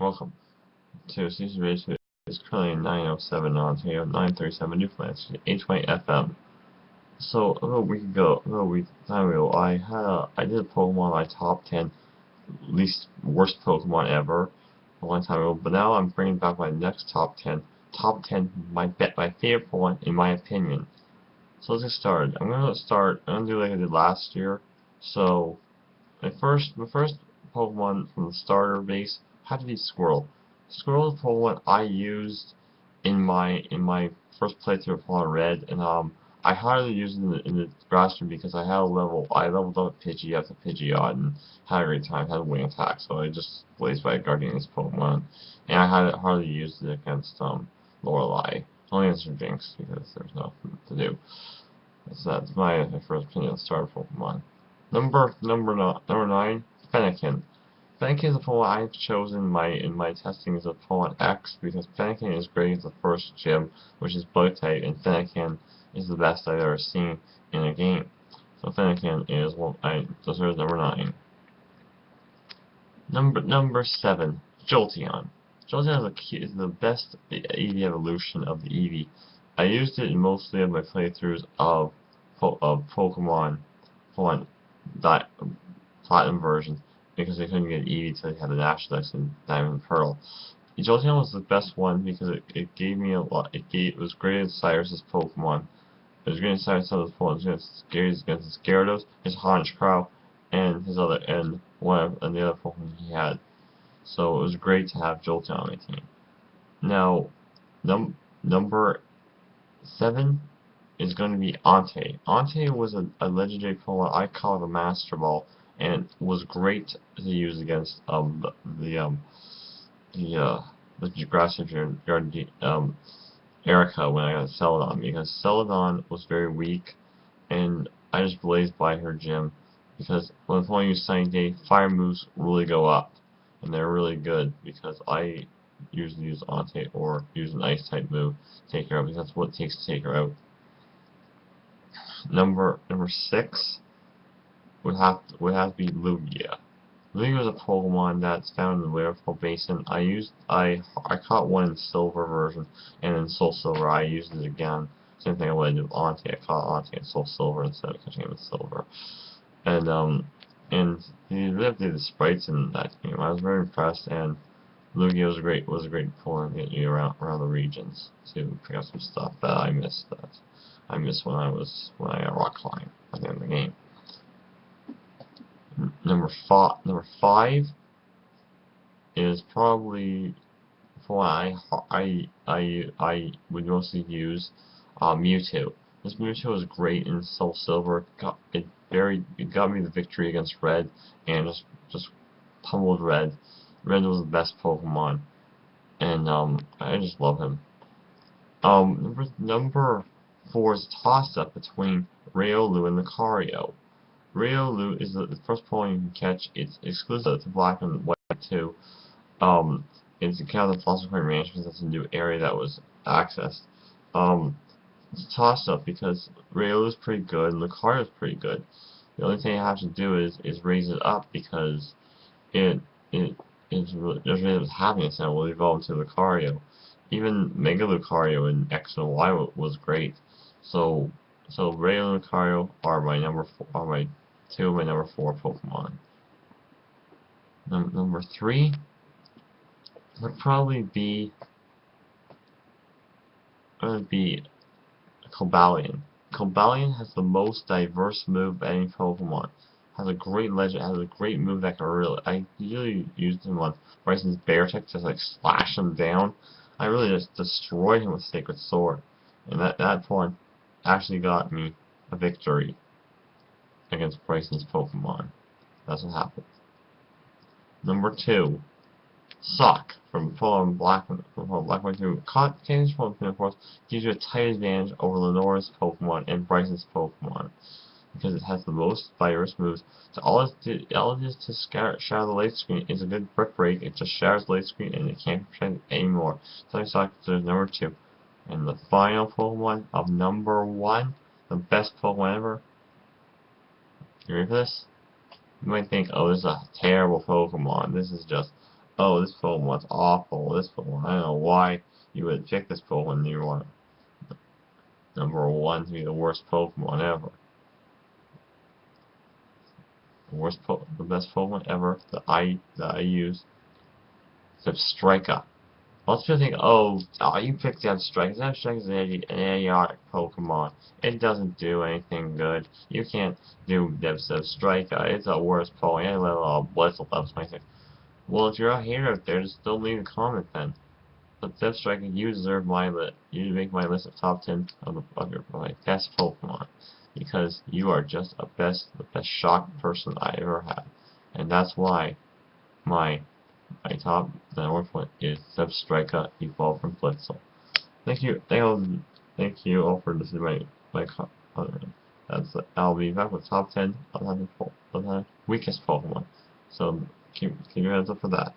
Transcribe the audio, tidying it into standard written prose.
Welcome to CBC Radio. It's currently 9:07 on Ontario, 9:37 Newfoundland, 820 FM. So a week time ago, I did a Pokemon my top 10 least worst Pokemon ever a long time ago. But now I'm bringing back my next top 10 my favorite Pokemon in my opinion. So let's get started. I'm gonna do like I did last year. So my first Pokemon from the starter base had to be Squirtle. Squirtle is a Pokemon I used in my first playthrough of Pokemon Red, and I hardly used it in the grass room because I leveled up Pidgey after Pidgeot and had a great time, had a wing attack, so I just blazed by guarding this Pokemon. And I had hardly used it against Lorelei. Only against her Jinx because there's nothing to do. So that's my first opinion on starter Pokemon. Number 9, Fennekin. Fennekin is a Pokemon I've chosen in my testing as a Pokemon X because Fennekin is great as the first gym, which is Bug type, and Fennekin is the best I've ever seen in a game. So Fennekin is deserves number 9. Number 7, Jolteon. Jolteon is the best Eevee evolution of the Eevee. I used it in mostly of my playthroughs of Pokemon Platinum versions because they couldn't get Eevee until they had the National Dex and Diamond and Pearl. Jolteon was the best one because it gave me a lot. It was great at Cyrus's Pokemon. It was great at Cyrus's other Pokemon. It was against his Gyarados, his Honchkrow, and the other Pokemon he had. So it was great to have Jolteon on my team. Now, number 7 is going to be Entei. Entei was a legendary Pokemon I call it a Master Ball, and was great to use against the grass Erica when I got Celadon, because Celadon was very weak, and I just blazed by her gym because when I use Sunny Day, fire moves really go up, and they're really good because I usually use Entei or use an ice type move to take her out because that's what it takes to take her out. Number 6 would have to be Lugia. Lugia is a Pokemon that's found in the Waterfall Basin. I caught one in Silver version, and in Soul Silver I used it again. Same thing I would do with Entei. I caught Entei in Soul Silver instead of catching it with Silver. And you really have to do the sprites in that game. I was very impressed, and Lugia was a great Pokemon to get you around the regions to pick up some stuff that I missed when I got rock climbing at the end of the game. Number 5 is probably for I would mostly use Mewtwo. This Mewtwo was great in Soul Silver. It got me the victory against Red, and just pummeled Red. Red was the best Pokemon, and I just love him. Number 4 is a toss-up between Riolu and Lucario. Riolu is the first Pokemon you can catch. It's exclusive to Black and White too. It's kind of the Fossil Point Ranch because that's a new area that was accessed. It's a toss-up because Riolu is pretty good and Lucario is pretty good. The only thing I have to do is raise it up because there's really happiness and it will evolve into Lucario. Even Mega Lucario in X and Y was great. So Riolu and Lucario are my two of my number 4 Pokemon. Number 3 would probably be Cobalion. Cobalion has the most diverse move of any Pokemon. Has a great legend, has a great move that can I usually use him on Bryson's Bear Tech to like slash him down. I really just destroyed him with Sacred Sword. And that point actually got me a victory against Bryson's Pokemon. That's what happened. Number 2, Sock from Pokemon Black White 2. Change from of course gives you a tight advantage over Lenore's Pokemon and Bryson's Pokemon because it has the most virus moves. So all it is to shatter the light screen is a good brick break. It just shatters the light screen and it can't protect it anymore. So Sock is number 2. And the final Pokemon of number 1, the best Pokemon ever. You ready for this? You might think, oh, this is a terrible Pokemon. This is just Oh, this Pokemon's awful. This Pokemon, I don't know why you would pick this Pokemon. You want #1 to be the worst Pokemon ever. The best Pokemon ever that I use. Substrika. Most people think, oh, you picked Zebstrika. Zebstrika is an idiotic Pokemon. It doesn't do anything good. You can't do Zebstrika. It's the worst Pokemon. Yeah, well, Blitzle level 26. Well, if you're a hater out there, just still leave a comment then. But Zebstrika, you deserve my list. You make my list of top 10 of your my best Pokemon. Because you are just the best shock person I ever had. And that's why my top network one is Substrika Evolved from Blitzel. Thank you all for listening to my I'll be back with top 10 of the weakest Pokemon. So keep your hands up for that.